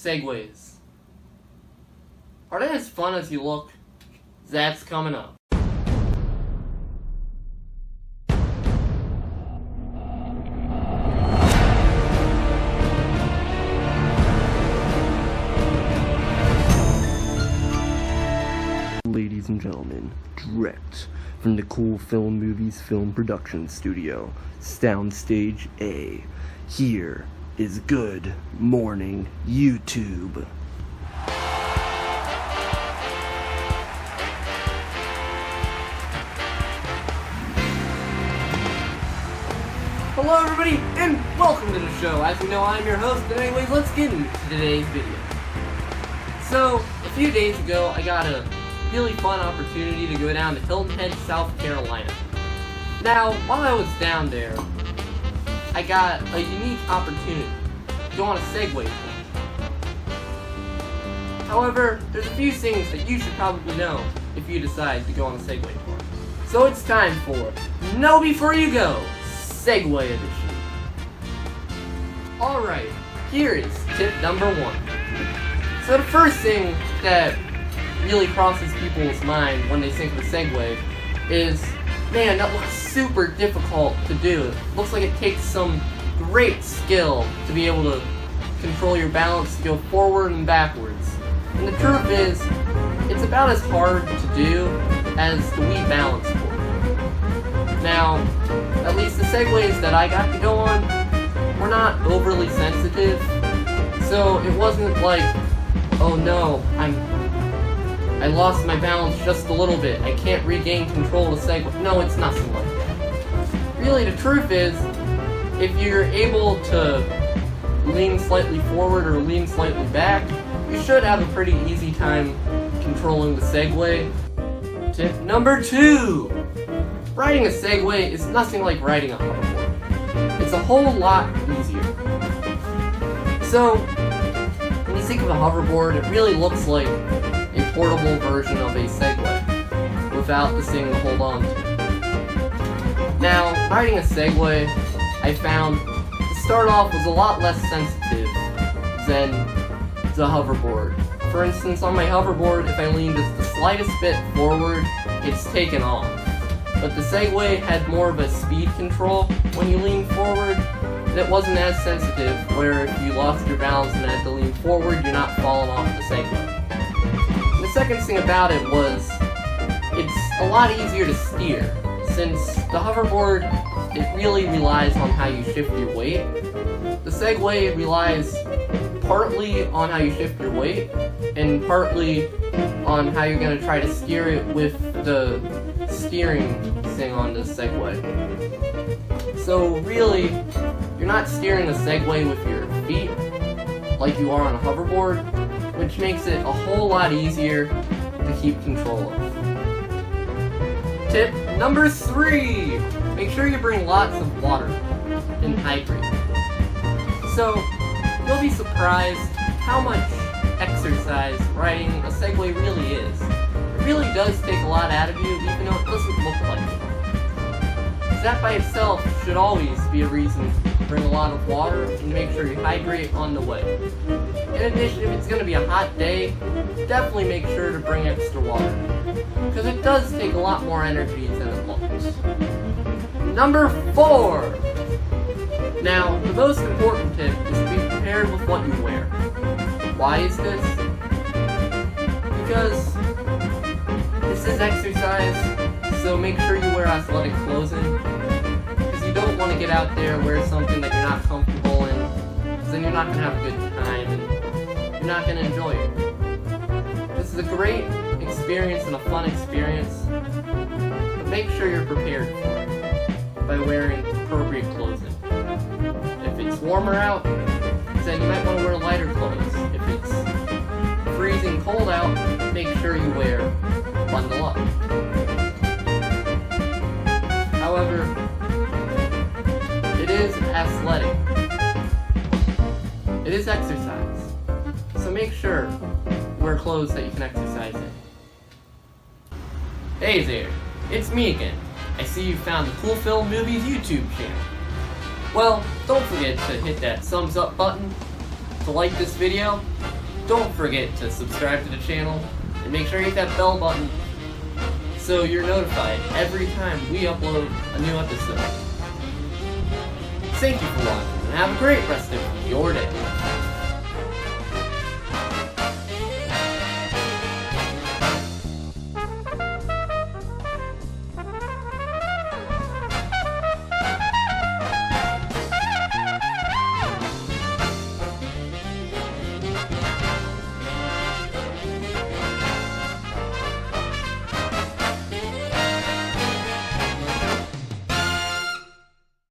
Segways. Are they as fun as you look? That's coming up. Ladies and gentlemen, direct from the Cool Film Movies Film Production Studio, Soundstage A, here is Good Morning YouTube. Hello everybody, and welcome to the show. As you know, I'm your host, and anyways, let's get into today's video. So, a few days ago, I got a really fun opportunity to go down to Hilton Head, South Carolina. Now, while I was down there, I got a unique opportunity to go on a Segway tour. However, there's a few things that you should probably know if you decide to go on a Segway tour. So it's time for Know Before You Go Segway edition. Alright, here is tip number 1. So the first thing that really crosses people's mind when they think of a Segway is, man, that looks super difficult to do. It looks like it takes some great skill to be able to control your balance, to go forward and backwards. And the truth is, it's about as hard to do as the Wii balance board. Now, at least the Segways that I got to go on were not overly sensitive, so it wasn't like, oh no, I lost my balance just a little bit, I can't regain control of the Segway. No, it's nothing like that. Really, the truth is, if you're able to lean slightly forward or lean slightly back, you should have a pretty easy time controlling the Segway. Tip number 2. Riding a Segway is nothing like riding a hoverboard. It's a whole lot easier. So, when you think of a hoverboard, it really looks like a portable version of a Segway, without the thing to hold on to. Now, riding a Segway, I found, to start off, was a lot less sensitive than the hoverboard. For instance, on my hoverboard, if I lean just the slightest bit forward, it's taken off. But the Segway had more of a speed control when you lean forward, and it wasn't as sensitive, where if you lost your balance and had to lean forward, you're not falling off the Segway. And the second thing about it was, it's a lot easier to steer, since the hoverboard, it really relies on how you shift your weight. The Segway relies partly on how you shift your weight, and partly on how you're going to try to steer it with the steering thing on the Segway. So really, you're not steering the Segway with your feet like you are on a hoverboard, which makes it a whole lot easier to keep control of. Tip number 3. Make sure you bring lots of water and hydrate. So, you'll be surprised how much exercise riding a Segway really is. It really does take a lot out of you, even though it doesn't look like it. That by itself should always be a reason to bring a lot of water and make sure you hydrate on the way. In addition, if it's going to be a hot day, definitely make sure to bring extra water, because it does take a lot more energy than it looks. Number 4. Now, the most important tip is to be prepared with what you wear. Why is this? Because this is exercise, so make sure you wear athletic clothing, because you don't want to get out there and wear something that you're not comfortable in, because then you're not going to have a good time, and you're not going to enjoy it. This is a great experience and a fun experience, but make sure you're prepared for it by wearing appropriate clothing. If it's warmer out, then you might want to wear lighter clothes. If it's freezing cold out, make sure you wear bundle up. However, it is athletic. It is exercise. So make sure you wear clothes that you can exercise in. Hey there, it's me again. I see you found the Cool Film Movies YouTube channel. Well, don't forget to hit that thumbs up button, to like this video, don't forget to subscribe to the channel and make sure you hit that bell button so you're notified every time we upload a new episode. Thank you for watching, and have a great rest of your day.